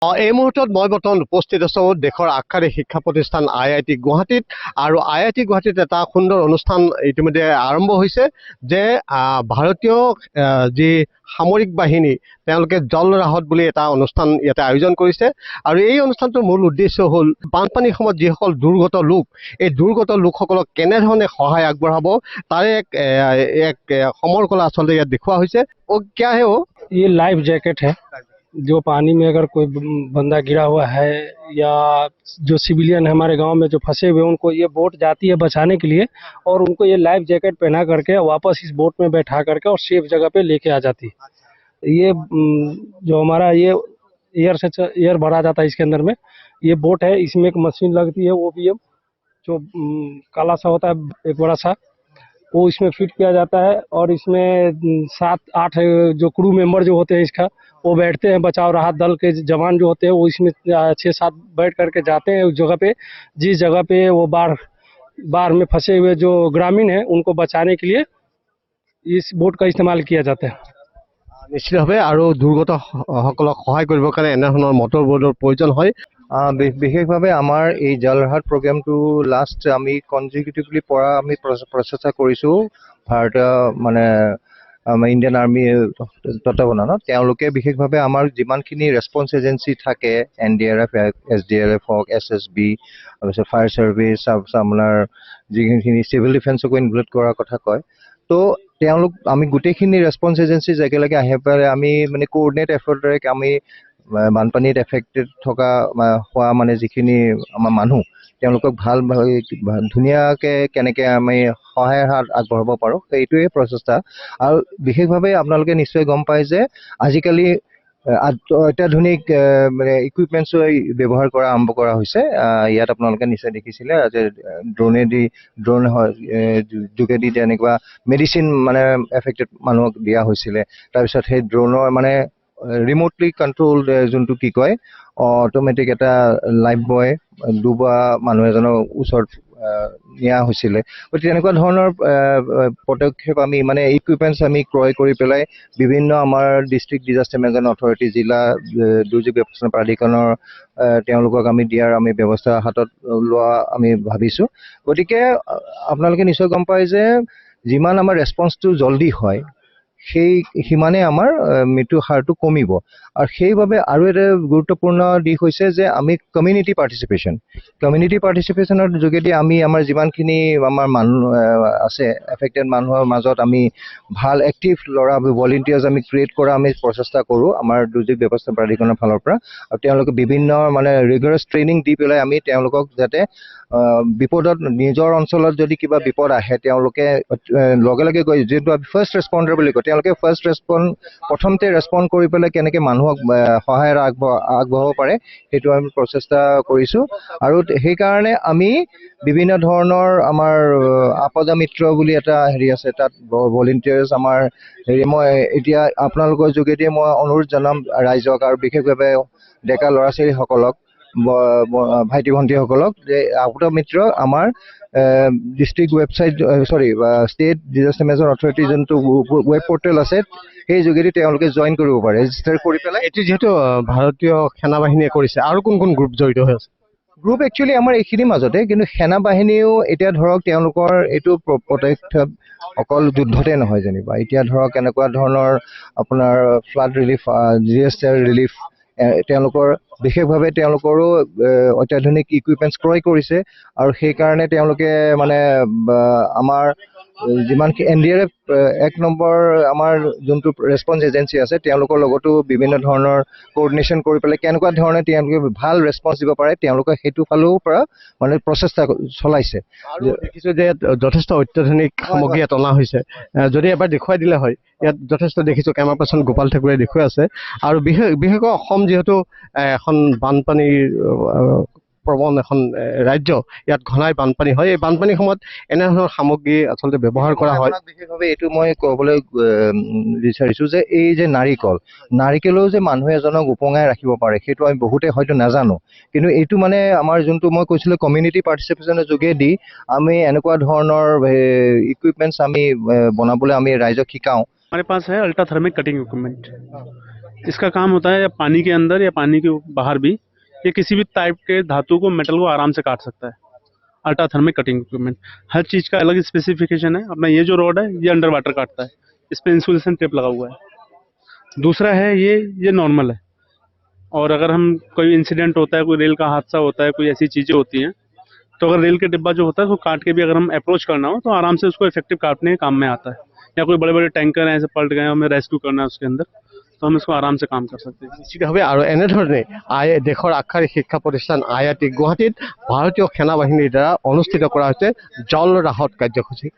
এই মুহূৰ্তত মই বৰ্তমান উপস্থিত আছোঁ দেশৰ আগশাৰী শিক্ষা প্ৰতিষ্ঠান IIT গুৱাহাটীত আৰু IIT গুৱাহাটীত এটা সুন্দৰ অনুষ্ঠান ইতিমধ্যে আৰম্ভ হৈছে যে ভাৰতীয় যি সামৰিক বাহিনী তেওঁলোকে জল ৰাহত বুলি এটা অনুষ্ঠান ইয়াতে আয়োজন কৰিছে আৰু এই অনুষ্ঠানটোৰ মূল উদ্দেশ্য হ'ল বানপানীৰ সময়ত যিসকল দুৰ্গত লোক এই দুৰ্গত লোকসকলক কেনেধৰণে সহায় আগবঢ়াব তাৰে এক সমৰকলা আচলতে ইয়াত দেখুওৱা হৈছে। क्या है वो? ये लाइफ जैकेट है जो पानी में अगर कोई बंदा गिरा हुआ है या जो सिविलियन है हमारे गांव में जो फंसे हुए उनको ये बोट जाती है बचाने के लिए और उनको ये लाइफ जैकेट पहना करके वापस इस बोट में बैठा करके और सेफ जगह पे लेके आ जाती है। ये जो हमारा ये एयर भरा जाता है इसके अंदर में ये बोट है, इसमें एक मशीन लगती है वो भी जो काला सा होता है एक बड़ा सा वो इसमें फिट किया जाता है और इसमें 7-8 जो क्रू मेंबर जो होते हैं इसका वो बैठते हैं। बचाव राहत दल के जवान जो होते हैं वो इसमें 6-7 बैठ करके जाते हैं उस जगह पे जिस जगह पे वो बाढ़ में फंसे हुए जो ग्रामीण हैं उनको बचाने के लिए इस बोट का इस्तेमाल किया जाता है। নিশ্চিতভাৱে আৰু দুৰ্গত সকলক সহায় কৰিবৰ কাৰণে এনেধৰণৰ মটৰ বোৰ্ডৰ প্ৰয়োজন হয়। বিশেষভাৱে আমাৰ এই জল ৰাহত প্ৰগ্ৰেমটো লাষ্ট আমি কনজিকিউটিভলি পৰা আমি প্ৰচেষ্টা কৰিছোঁ ভাৰতীয় মানে আমাৰ ইণ্ডিয়ান আৰ্মি তত্বাৱধানত তেওঁলোকে বিশেষভাৱে আমাৰ যিমানখিনি ৰেছপন্স এজেঞ্চি থাকে NDRF SDRF হওক SSB তাৰপিছত ফায়াৰ চাৰ্ভিচ আপোনাৰ যিখিনি চিভিল ডিফেন্সকো ইনক্লুড কৰাৰ কথা কয় তো তেওঁলোক আমি গোটেইখিনি ৰেছপন্স এজেঞ্চিজ একেলগে আহি পেলাই আমি মানে কোঅৰ্ডিনেট এফৰ্টৰে আমি বানপানীত এফেক্টেড থকা হোৱা মানে যিখিনি আমাৰ মানুহ তেওঁলোকক ভাল ধুনীয়াকৈ কেনেকৈ আমি সহায়ৰ হাত আগবঢ়াব পাৰোঁ সেইটোৱে প্ৰচেষ্টা। আৰু বিশেষভাৱে আপোনালোকে নিশ্চয় গম পায় যে আজিকালি অত্যাধুনিক মানে ইকুইপমেণ্টছো ব্যৱহাৰ কৰা আৰম্ভ কৰা হৈছে। ইয়াত আপোনালোকে নিশ্চয় দেখিছিলে যে ড্ৰোন যোগেদি তেনেকুৱা মেডিচিন মানে এফেক্টেড মানুহক দিয়া হৈছিলে। তাৰপিছত সেই ড্ৰোনৰ মানে ৰিম'টলি কণ্ট্ৰল যোনটো কি কয় অট'মেটিক এটা লাইফ বয় ডুবা মানুহ এজনৰ ওচৰত নিয়া হৈছিলে। গতিকে তেনেকুৱা ধৰণৰ পদক্ষেপ আমি মানে ইকুইপমেণ্টছ আমি ক্ৰয় কৰি পেলাই বিভিন্ন আমাৰ ডিষ্ট্ৰিক্ট ডিজাষ্টাৰ মেনেজমেণ্ট অথৰিটি জিলা দুৰ্যোগ ব্যৱস্থাপনা প্ৰাধিকৰণৰ তেওঁলোকক আমি দিয়াৰ আমি ব্যৱস্থা হাতত লোৱা আমি ভাবিছোঁ। গতিকে আপোনালোকে নিশ্চয় গম পায় যে যিমান আমাৰ ৰেছপন্সটো জল্দি হয় সেই সিমানে আমাৰ মৃত্যুৰ হাৰটো কমিব। আৰু সেইবাবে আৰু এটা গুৰুত্বপূৰ্ণ দিশ হৈছে যে আমি কমিউনিটি পাৰ্টিচিপেশ্যনৰ যোগেদি আমি আমাৰ যিমানখিনি আমাৰ মানুহ আছে এফেক্টেড মানুহৰ মাজত আমি ভাল এক্টিভ ভলেণ্টিয়াৰ্ছ আমি ক্ৰিয়েট কৰা আমি প্ৰচেষ্টা কৰোঁ আমাৰ দুৰ্যোগ ব্যৱস্থা প্ৰাধিকৰণৰ ফালৰ পৰা। আৰু তেওঁলোকে বিভিন্ন মানে ৰিগাৰাছ ট্ৰেইনিং দি পেলাই আমি তেওঁলোকক যাতে বিপদত নিজৰ অঞ্চলত যদি কিবা বিপদ আহে তেওঁলোকে লগে লগে গৈ যিটো ফাৰ্ষ্ট ৰেছপণ্ডাৰ বুলি কয় তেওঁলোকে প্ৰথমতে ৰেছপণ্ড কৰি পেলাই কেনেকৈ মানুহক সহায়ৰ আগবঢ়াব পাৰে সেইটো আমি প্ৰচেষ্টা কৰিছোঁ। আৰু সেইকাৰণে আমি বিভিন্ন ধৰণৰ আমাৰ আপদা মিত্ৰ বুলি এটা হেৰি আছে তাত ভলেণ্টিয়াৰ্ছ আমাৰ মই এতিয়া আপোনালোকৰ যোগেদিয়ে মই অনুৰোধ জনাম ৰাইজক আৰু বিশেষভাৱে ডেকা ল'ৰা ছোৱালীসকলক ভাইটি ভণ্টিসকলক যে আপদা মিত্ৰ আমাৰ district website state disaster management authority যোনটো ৱেব পৰ্টেল আছে সেই যোগেদি তেওঁলোকে জইন কৰিব পাৰে ৰেজিষ্টাৰ কৰি পেলাই। এইটো যিহেতু ভাৰতীয় সেনাবাহিনীয়ে কৰিছে আৰু কোন কোন গ্ৰুপ জড়িত হৈ আছে? গ্ৰুপ একচুৱেলি আমাৰ এইখিনিৰ মাজতে কিন্তু সেনাবাহিনীও এতিয়া ধৰক তেওঁলোকৰ এইটো পদক্ষেপ অকল যুদ্ধতে নহয় যেনিবা এতিয়া ধৰক এনেকুৱা ধৰণৰ আপোনাৰ ফ্লাড ৰিলিফ ডিজাষ্টাৰ ৰিলিফ তেওঁলোকৰ বিশেষভাৱে তেওঁলোকৰো অত্যাধুনিক ইকুইপমেণ্টছ ক্ৰয় কৰিছে। আৰু সেইকাৰণে তেওঁলোকে মানে আমাৰ যিমানখিনি NDRF 1 নম্বৰ আমাৰ যোনটো ৰেছপন্স এজেঞ্চি আছে তেওঁলোকৰ লগতো বিভিন্ন ধৰণৰ কোঅৰ্ডিনেশ্যন কৰি পেলাই কেনেকুৱা ধৰণে তেওঁলোকে ভাল ৰেছপন্স দিব পাৰে তেওঁলোকে সেইটো ফালৰ পৰা মানে প্ৰচেষ্টা চলাইছে। দেখিছোঁ যে যথেষ্ট অত্যাধুনিক সামগ্ৰী ইয়াত অনা হৈছে, যদি এবাৰ দেখুৱাই দিলে হয়। ইয়াত যথেষ্ট দেখিছোঁ কেমেৰা পাৰ্চন গোপাল ঠাকুৰে দেখুৱাই আছে। আৰু বিশেষকৈ অসম যিহেতু এখন বানপানীৰ প্ৰবণ এখন ৰাজ্য ইয়াত ঘনাই বানপানী হয়, এই বানপানীৰ সময়ত এনেধৰণৰ সামগ্ৰী আচলতে ব্যৱহাৰ কৰা হয়। বিশেষভাৱে এইটো মই ক'বলৈ বিচাৰিছোঁ যে এই যে নাৰিকলেও যে মানুহ এজনক উপঙাই ৰাখিব পাৰে সেইটো আমি বহুতে হয়তো নাজানো, কিন্তু এইটো মানে আমাৰ যোনটো মই কৈছিলোঁ কমিউনিটি পাৰ্টিচিপেশ্যনৰ যোগেদি আমি এনেকুৱা ধৰণৰ ইকুইপমেণ্টছ আমি বনাবলৈ আমি ৰাইজক শিকাওঁ। हमारे पास है अल्ट्राथर्मिक कटिंग इक्विपमेंट। इसका काम होता है या पानी के अंदर या पानी के बाहर भी, ये किसी भी टाइप के धातु को, मेटल को आराम से काट सकता है। अल्ट्राथर्मिक कटिंग इक्विपमेंट, हर चीज़ का अलग स्पेसिफिकेशन है। अपना ये जो रॉड है ये अंडर वाटर काटता है, इस पर इंसुलेशन टेप लगा हुआ है। दूसरा है ये नॉर्मल है। और अगर हम कोई इंसिडेंट होता है, कोई रेल का हादसा होता है, कोई ऐसी चीज़ें होती हैं, तो अगर रेल के डिब्बा जो होता है उसको काट के भी अगर हम अप्रोच करना हो तो आराम से उसको इफेक्टिव काटने के काम में आता है। या कोई बड़े बड़े टैंकर हैं ऐसे पलट गए, हमें रेस्क्यू करना है उसके अंदर, तो हम इसको आराम से काम कर सकते हैं। নিশ্চিতভাৱে আৰু এনেধৰণে দেশৰ আগশাৰী শিক্ষা প্ৰতিষ্ঠান IIT গুৱাহাটীত ভাৰতীয় সেনাবাহিনীৰ দ্বাৰা অনুষ্ঠিত কৰা হৈছে জল ৰাহত কাৰ্যসূচী।